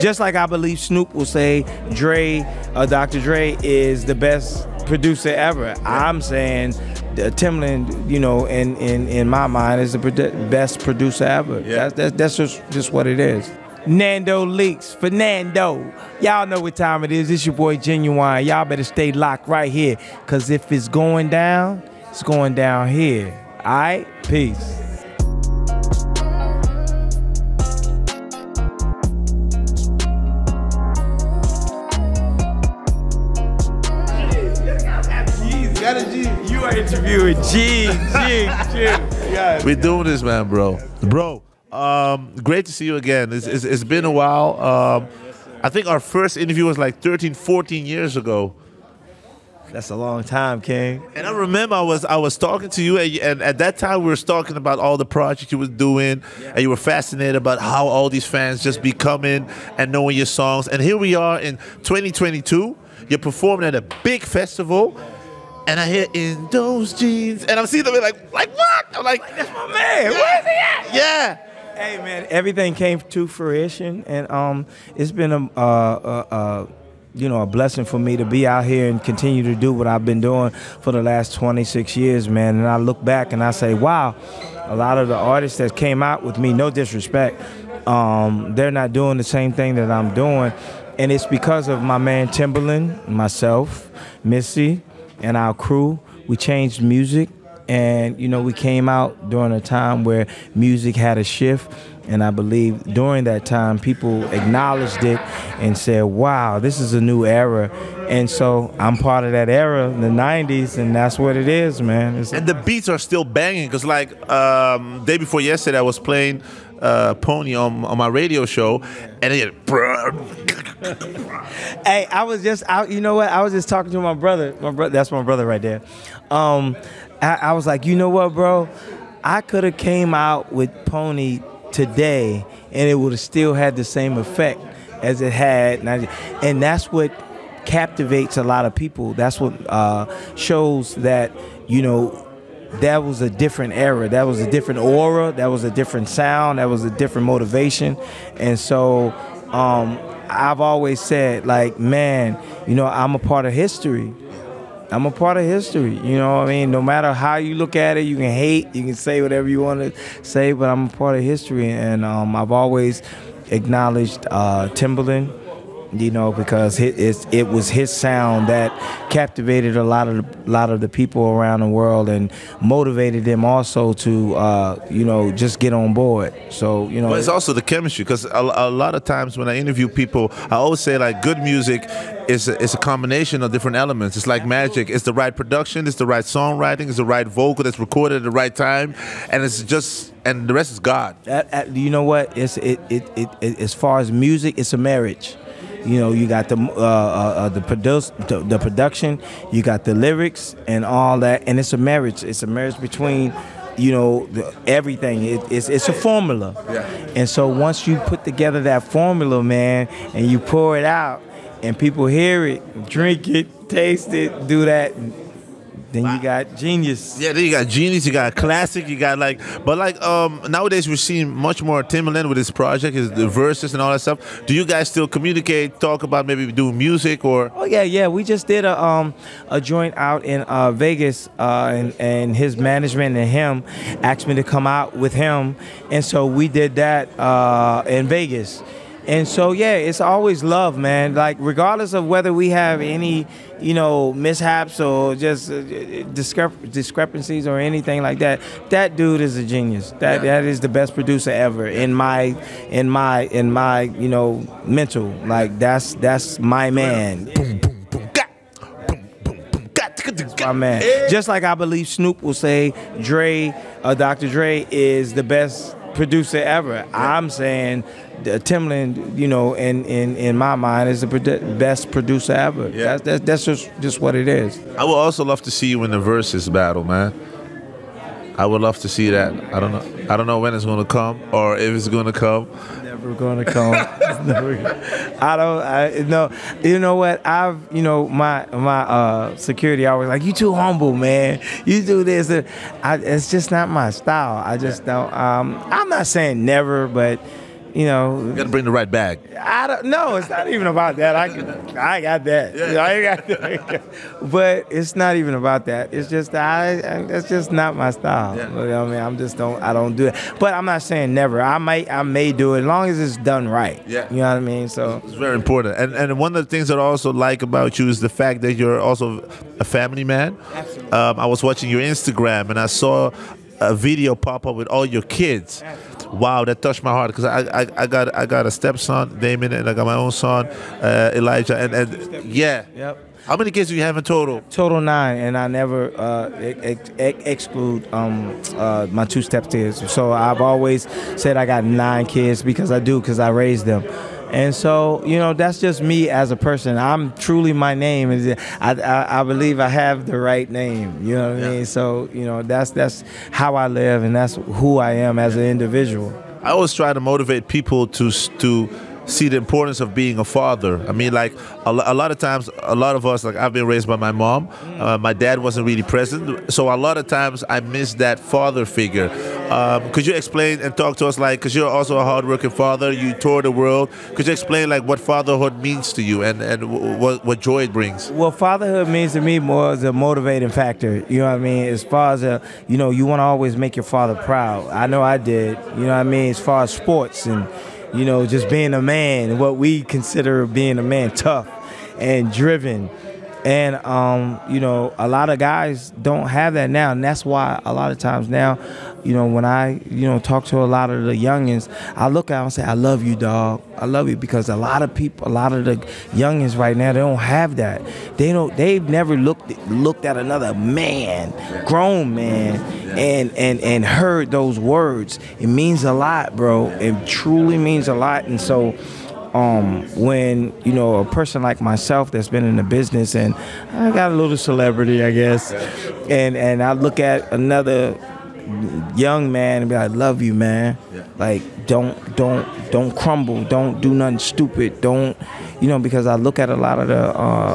Just like I believe Snoop will say Dr. Dre is the best producer ever. I'm saying Timbaland, you know, in my mind, is the best producer ever. Yeah. That's just what it is. Nandoleaks, Fernando. Y'all know what time it is. It's your boy Ginuwine. Y'all better stay locked right here, because if it's going down, it's going down here. All right? Peace. You are interviewing G. We're doing this, man, bro. Great to see you again. It's been a while. I think our first interview was like 13, 14 years ago. That's a long time, King. And I remember I was talking to you, and at that time we were talking about all the projects you were doing, and you were fascinated about how all these fans just be coming and knowing your songs. And here we are in 2022. You're performing at a big festival. And I hear In Those Jeans, and I'm seeing them like what? I'm like, that's my man. Yeah. Where is he at? Yeah. Hey man, everything came to fruition, and it's been a blessing for me to be out here and continue to do what I've been doing for the last 26 years, man. And I look back and I say, wow, a lot of the artists that came out with me, no disrespect, they're not doing the same thing that I'm doing, and it's because of my man Timbaland, myself, Missy, and our crew. We changed music, and you know, we came out during a time where music had a shift, and I believe during that time people acknowledged it and said, wow, this is a new era. And so I'm part of that era, the 90s, and that's what it is, man. And the beats are still banging, because like day before yesterday I was playing Pony on my radio show, and it hey, I was just out. You know what? I was just talking to my brother. That's my brother right there. I was like, you know what, bro? I could have came out with Pony today, and it would have still had the same effect as it had. And that's what captivates a lot of people. That's what shows that, you know, that was a different era. That was a different aura. That was a different sound. That was a different motivation. And so I've always said, like, man, you know, I'm a part of history. I'm a part of history. You know what I mean? No matter how you look at it, you can hate, you can say whatever you want to say, but I'm a part of history. And I've always acknowledged Timbaland, you know, because it was his sound that captivated a lot of the people around the world and motivated them also to you know, just get on board. So, you know, but it's also the chemistry, because a lot of times when I interview people, I always say, like, good music is a combination of different elements. It's like magic. It's the right production, it's the right songwriting, it's the right vocal that's recorded at the right time, and it's just, and the rest is God. You know what? As far as music, it's a marriage. You know, you got the production, you got the lyrics and all that, and it's a marriage. It's a marriage between, you know, everything. It's a formula. Yeah. And so once you put together that formula, man, and you pour it out, and people hear it, drink it, taste it, do that, then you got genius. Yeah, then you got genius, you got classic, you got like, but like nowadays we're seeing much more Timbaland with his project, the Versuz and all that stuff. Do you guys still communicate, talk about maybe doing music or? Oh yeah, we just did a joint out in Vegas, and his management and him asked me to come out with him, and so we did that in Vegas. And so, yeah, it's always love, man. Like, regardless of whether we have any, you know, mishaps or just discrepancies or anything like that, that dude is a genius. That is the best producer ever in my, you know, mental. Like, that's my man. That's my man. Just like I believe Snoop will say Dr. Dre is the best producer ever. I'm saying Timbaland, you know, in my mind, is the best producer ever. Yeah. That's just what it is. I would also love to see you in the Versuz battle, man. I would love to see that. I don't know when it's gonna come or if it's gonna come. Never gonna come. No. You know what? My security always like, you too humble, man. You do this. It's just not my style. I just don't. I'm not saying never, but you know, You got to bring the right bag. I don't know. It's not even about that. I got that. Yeah. I got that. But it's not even about that. It's just that's just not my style. Yeah. You know what I mean? I don't do it. But I'm not saying never. I may do it as long as it's done right. Yeah. You know what I mean? So It's very important. And one of the things that I also like about you is the fact that you're also a family man. Absolutely. I was watching your Instagram and I saw a video pop up with all your kids. Wow, that touched my heart because I got a stepson, Damon, and I got my own son, Elijah, and yeah. Yep. How many kids do you have in total? Total 9, and I never exclude my 2 stepkids. So I've always said I got 9 kids because I raised them. And so, you know, that's just me as a person. I'm truly my name. I believe I have the right name. You know what I mean? So, you know, that's how I live, and that's who I am as an individual. I always try to motivate people to see the importance of being a father. I mean, like a lot of times, a lot of us, like I've been raised by my mom. My dad wasn't really present, so a lot of times I miss that father figure. Could you explain and talk to us, like, because you're also a hardworking father, you tour the world. Could you explain like what fatherhood means to you and what joy it brings? Well, fatherhood means to me more as a motivating factor. You know what I mean? As far as you know, you want to always make your father proud. I know I did. You know what I mean? As far as sports and, you know, just being a man, what we consider being a man, tough and driven. And, you know, a lot of guys don't have that now. And that's why a lot of times now, you know, when I, you know, talk to a lot of the youngins, I look at them and say, I love you, dog. I love you, because a lot of people, a lot of the youngins right now, they don't have that. They've never looked at another man, grown man, and heard those words. It means a lot, bro. It truly means a lot. And so, when, you know, a person like myself that's been in the business and I got a little celebrity, I guess, and I look at another young man and be like, love you, man. Like, don't crumble, don't do nothing stupid, don't, you know, because I look at a lot of the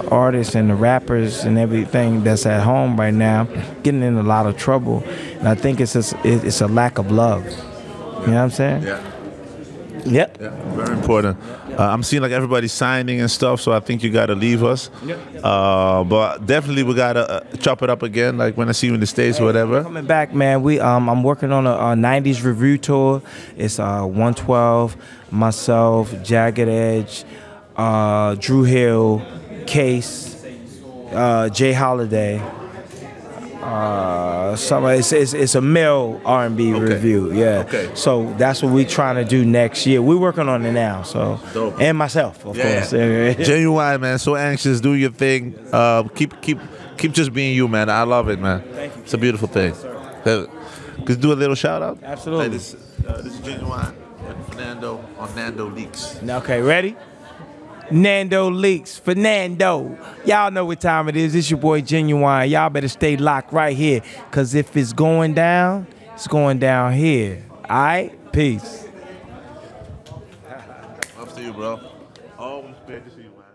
artists and the rappers and everything that's at home right now getting in a lot of trouble, and I think it's a lack of love. You know what I'm saying? Yep. Yeah, very important. I'm seeing like everybody's signing and stuff, so I think you got to leave us. But definitely we got to chop it up again, like when I see you in the States or whatever. Coming back, man. I'm working on a 90s review tour. It's 112, myself, Jagged Edge, Drew Hill, Case, Jay Holiday. It's a male R&B review, yeah. Okay. So that's what we're trying to do next year. We're working on it now, so. Dope. And myself, of course. Ginuwine, man. So anxious. Do your thing. Keep just being you, man. I love it, man. Thank you. It's a beautiful thing. Could you do a little shout out? Absolutely. Hey, this is Ginuwine and Fernando on Nandoleaks. Okay, ready? Nandoleaks, Fernando. Y'all know what time it is. It's your boy Ginuwine. Y'all better stay locked right here, because if it's going down, it's going down here. All right? Peace. Love to you, bro. Always great to see you, man.